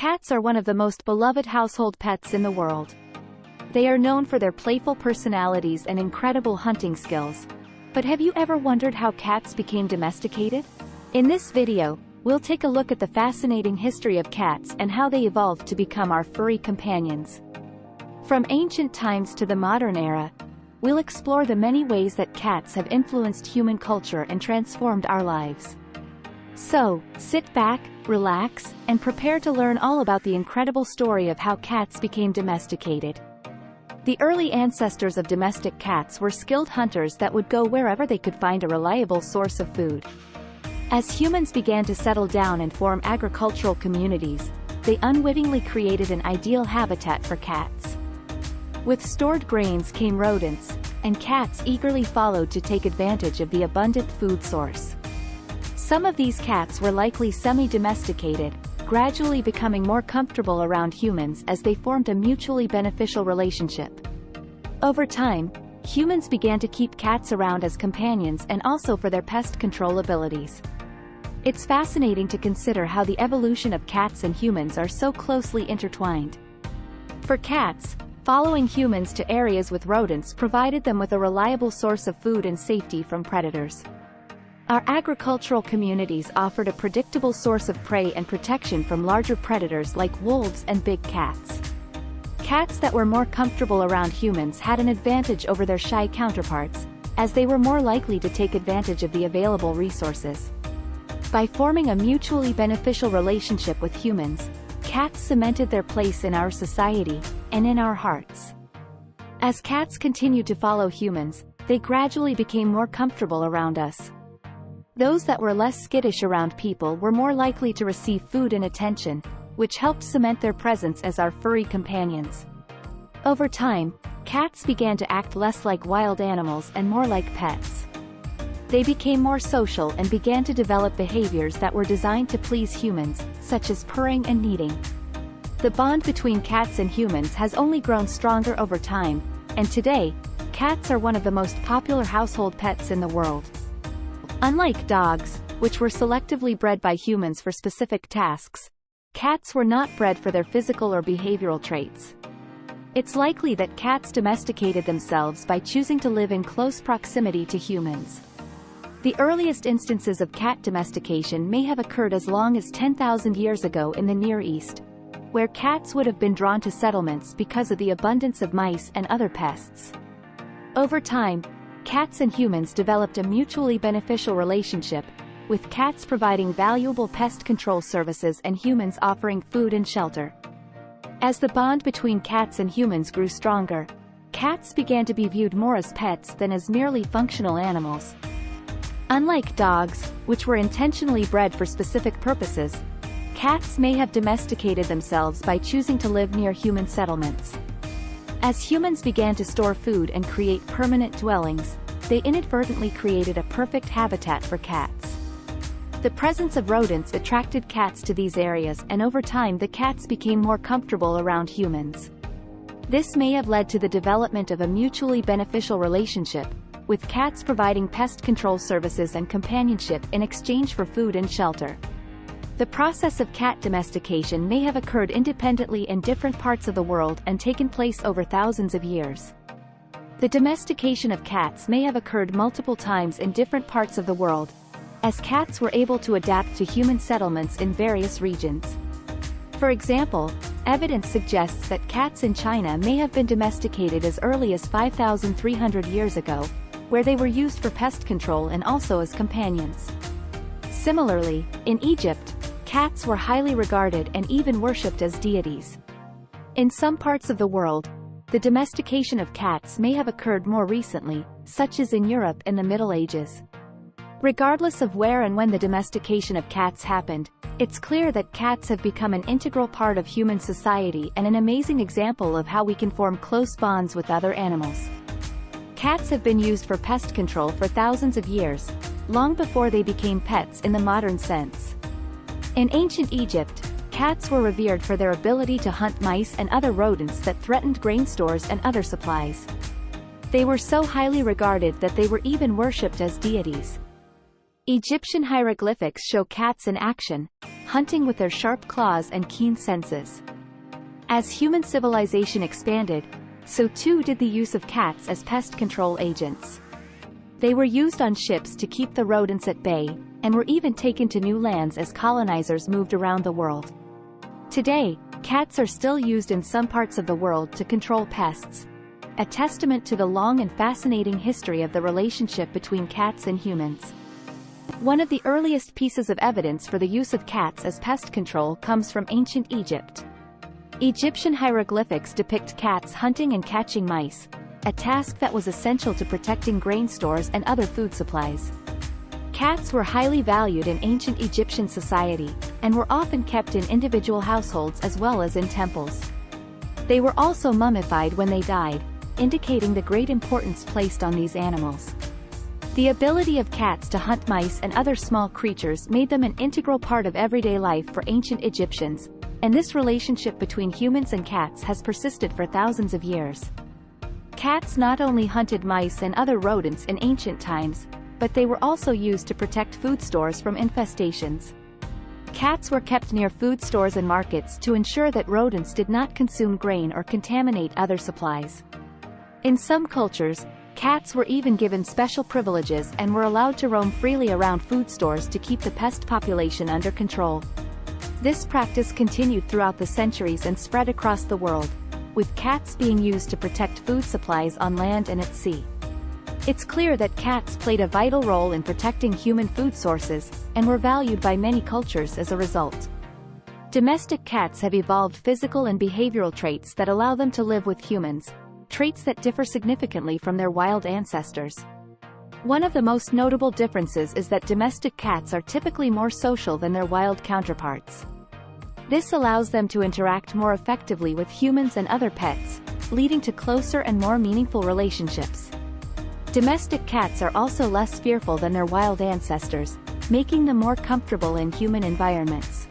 Cats are one of the most beloved household pets in the world. They are known for their playful personalities and incredible hunting skills. But have you ever wondered how cats became domesticated? In this video, we'll take a look at the fascinating history of cats and how they evolved to become our furry companions. From ancient times to the modern era, we'll explore the many ways that cats have influenced human culture and transformed our lives. So, sit back, relax, and prepare to learn all about the incredible story of how cats became domesticated. The early ancestors of domestic cats were skilled hunters that would go wherever they could find a reliable source of food. As humans began to settle down and form agricultural communities, they unwittingly created an ideal habitat for cats. With stored grains came rodents, and cats eagerly followed to take advantage of the abundant food source. Some of these cats were likely semi-domesticated, gradually becoming more comfortable around humans as they formed a mutually beneficial relationship. Over time, humans began to keep cats around as companions and also for their pest control abilities. It's fascinating to consider how the evolution of cats and humans are so closely intertwined. For cats, following humans to areas with rodents provided them with a reliable source of food and safety from predators. Our agricultural communities offered a predictable source of prey and protection from larger predators like wolves and big cats. Cats that were more comfortable around humans had an advantage over their shy counterparts, as they were more likely to take advantage of the available resources. By forming a mutually beneficial relationship with humans, cats cemented their place in our society, and in our hearts. As cats continued to follow humans, they gradually became more comfortable around us. Those that were less skittish around people were more likely to receive food and attention, which helped cement their presence as our furry companions. Over time, cats began to act less like wild animals and more like pets. They became more social and began to develop behaviors that were designed to please humans, such as purring and kneading. The bond between cats and humans has only grown stronger over time, and today, cats are one of the most popular household pets in the world. Unlike dogs, which were selectively bred by humans for specific tasks, cats were not bred for their physical or behavioral traits. It's likely that cats domesticated themselves by choosing to live in close proximity to humans. The earliest instances of cat domestication may have occurred as long as 10,000 years ago in the Near East, where cats would have been drawn to settlements because of the abundance of mice and other pests. Over time, cats and humans developed a mutually beneficial relationship, with cats providing valuable pest control services and humans offering food and shelter. As the bond between cats and humans grew stronger, cats began to be viewed more as pets than as merely functional animals. Unlike dogs, which were intentionally bred for specific purposes, cats may have domesticated themselves by choosing to live near human settlements. As humans began to store food and create permanent dwellings, they inadvertently created a perfect habitat for cats. The presence of rodents attracted cats to these areas, and over time the cats became more comfortable around humans. This may have led to the development of a mutually beneficial relationship, with cats providing pest control services and companionship in exchange for food and shelter. The process of cat domestication may have occurred independently in different parts of the world and taken place over thousands of years. The domestication of cats may have occurred multiple times in different parts of the world, as cats were able to adapt to human settlements in various regions. For example, evidence suggests that cats in China may have been domesticated as early as 5,300 years ago, where they were used for pest control and also as companions. Similarly, in Egypt, cats were highly regarded and even worshipped as deities. In some parts of the world, the domestication of cats may have occurred more recently, such as in Europe in the Middle Ages. Regardless of where and when the domestication of cats happened, it's clear that cats have become an integral part of human society and an amazing example of how we can form close bonds with other animals. Cats have been used for pest control for thousands of years, long before they became pets in the modern sense. In ancient Egypt, cats were revered for their ability to hunt mice and other rodents that threatened grain stores and other supplies. They were so highly regarded that they were even worshipped as deities. Egyptian hieroglyphics show cats in action, hunting with their sharp claws and keen senses. As human civilization expanded, so too did the use of cats as pest control agents. They were used on ships to keep the rodents at bay, and were even taken to new lands as colonizers moved around the world. Today, cats are still used in some parts of the world to control pests, a testament to the long and fascinating history of the relationship between cats and humans. One of the earliest pieces of evidence for the use of cats as pest control comes from ancient Egypt. Egyptian hieroglyphics depict cats hunting and catching mice, a task that was essential to protecting grain stores and other food supplies. Cats were highly valued in ancient Egyptian society, and were often kept in individual households as well as in temples. They were also mummified when they died, indicating the great importance placed on these animals. The ability of cats to hunt mice and other small creatures made them an integral part of everyday life for ancient Egyptians, and this relationship between humans and cats has persisted for thousands of years. Cats not only hunted mice and other rodents in ancient times, but they were also used to protect food stores from infestations. Cats were kept near food stores and markets to ensure that rodents did not consume grain or contaminate other supplies. In some cultures, cats were even given special privileges and were allowed to roam freely around food stores to keep the pest population under control. This practice continued throughout the centuries and spread across the world, with cats being used to protect food supplies on land and at sea. It's clear that cats played a vital role in protecting human food sources, and were valued by many cultures as a result. Domestic cats have evolved physical and behavioral traits that allow them to live with humans, traits that differ significantly from their wild ancestors. One of the most notable differences is that domestic cats are typically more social than their wild counterparts. This allows them to interact more effectively with humans and other pets, leading to closer and more meaningful relationships. Domestic cats are also less fearful than their wild ancestors, making them more comfortable in human environments.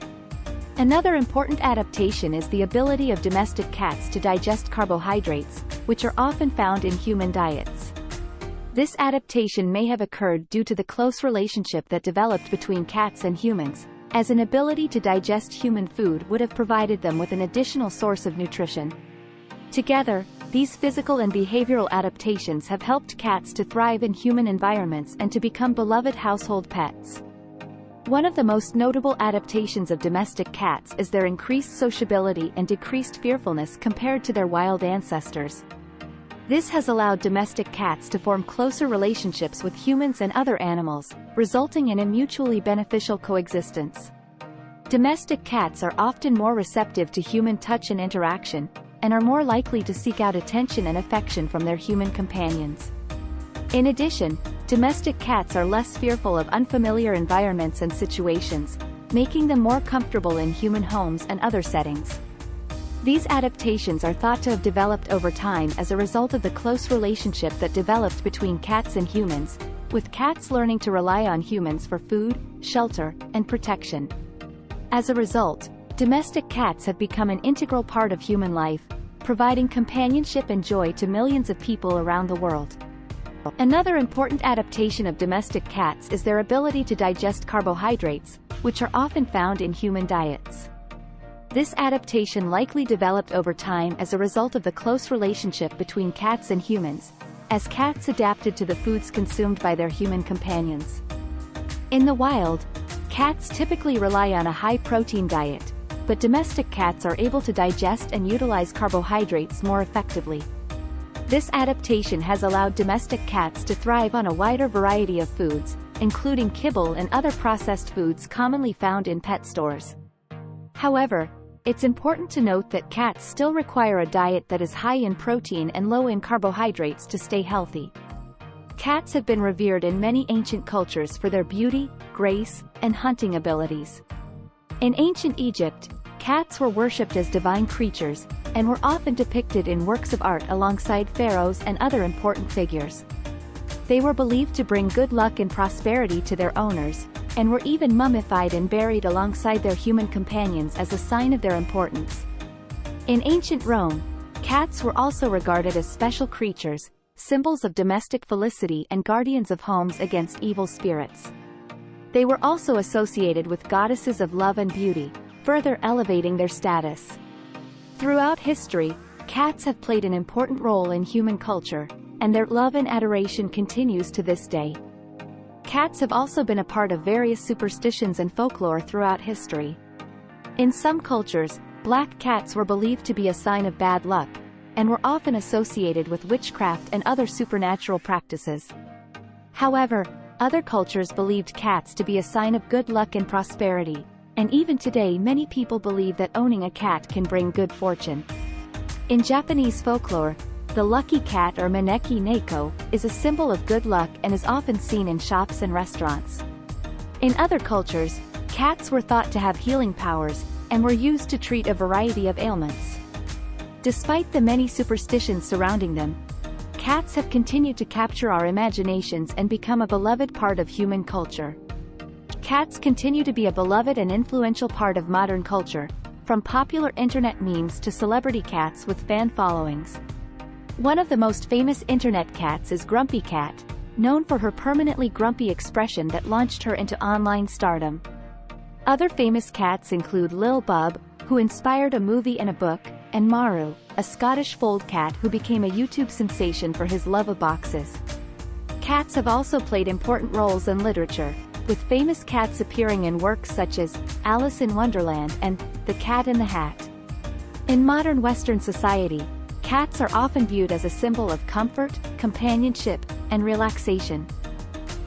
Another important adaptation is the ability of domestic cats to digest carbohydrates, which are often found in human diets. This adaptation may have occurred due to the close relationship that developed between cats and humans, as an ability to digest human food would have provided them with an additional source of nutrition. Together, these physical and behavioral adaptations have helped cats to thrive in human environments and to become beloved household pets. One of the most notable adaptations of domestic cats is their increased sociability and decreased fearfulness compared to their wild ancestors. This has allowed domestic cats to form closer relationships with humans and other animals, resulting in a mutually beneficial coexistence. Domestic cats are often more receptive to human touch and interaction, and are more likely to seek out attention and affection from their human companions. In addition, domestic cats are less fearful of unfamiliar environments and situations, making them more comfortable in human homes and other settings. These adaptations are thought to have developed over time as a result of the close relationship that developed between cats and humans, with cats learning to rely on humans for food, shelter, and protection. As a result, domestic cats have become an integral part of human life, providing companionship and joy to millions of people around the world. Another important adaptation of domestic cats is their ability to digest carbohydrates, which are often found in human diets. This adaptation likely developed over time as a result of the close relationship between cats and humans, as cats adapted to the foods consumed by their human companions. In the wild, cats typically rely on a high-protein diet, but domestic cats are able to digest and utilize carbohydrates more effectively. This adaptation has allowed domestic cats to thrive on a wider variety of foods, including kibble and other processed foods commonly found in pet stores. However, it's important to note that cats still require a diet that is high in protein and low in carbohydrates to stay healthy. Cats have been revered in many ancient cultures for their beauty, grace, and hunting abilities. In ancient Egypt, cats were worshipped as divine creatures, and were often depicted in works of art alongside pharaohs and other important figures. They were believed to bring good luck and prosperity to their owners, and were even mummified and buried alongside their human companions as a sign of their importance. In ancient Rome, cats were also regarded as special creatures, symbols of domestic felicity and guardians of homes against evil spirits. They were also associated with goddesses of love and beauty, further elevating their status. Throughout history, cats have played an important role in human culture, and their love and adoration continues to this day. Cats have also been a part of various superstitions and folklore throughout history. In some cultures, black cats were believed to be a sign of bad luck, and were often associated with witchcraft and other supernatural practices. However, other cultures believed cats to be a sign of good luck and prosperity, and even today many people believe that owning a cat can bring good fortune. In Japanese folklore, the lucky cat or maneki neko is a symbol of good luck and is often seen in shops and restaurants. In other cultures, cats were thought to have healing powers, and were used to treat a variety of ailments. Despite the many superstitions surrounding them, cats have continued to capture our imaginations and become a beloved part of human culture. Cats continue to be a beloved and influential part of modern culture, from popular internet memes to celebrity cats with fan followings. One of the most famous internet cats is Grumpy Cat, known for her permanently grumpy expression that launched her into online stardom. Other famous cats include Lil Bub, who inspired a movie and a book, and Maru, a Scottish fold cat who became a YouTube sensation for his love of boxes. Cats have also played important roles in literature, with famous cats appearing in works such as Alice in Wonderland and The Cat in the Hat. In modern Western society, cats are often viewed as a symbol of comfort, companionship, and relaxation.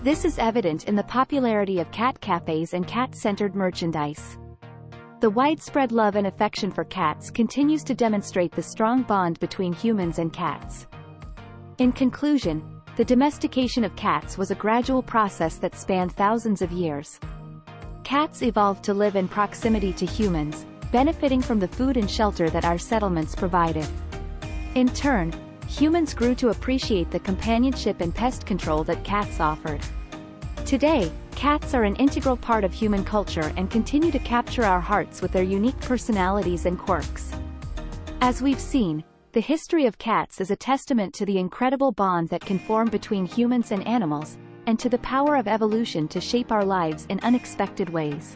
This is evident in the popularity of cat cafes and cat-centered merchandise. The widespread love and affection for cats continues to demonstrate the strong bond between humans and cats. In conclusion, the domestication of cats was a gradual process that spanned thousands of years. Cats evolved to live in proximity to humans, benefiting from the food and shelter that our settlements provided. In turn, humans grew to appreciate the companionship and pest control that cats offered. Today, cats are an integral part of human culture and continue to capture our hearts with their unique personalities and quirks. As we've seen, the history of cats is a testament to the incredible bond that can form between humans and animals, and to the power of evolution to shape our lives in unexpected ways.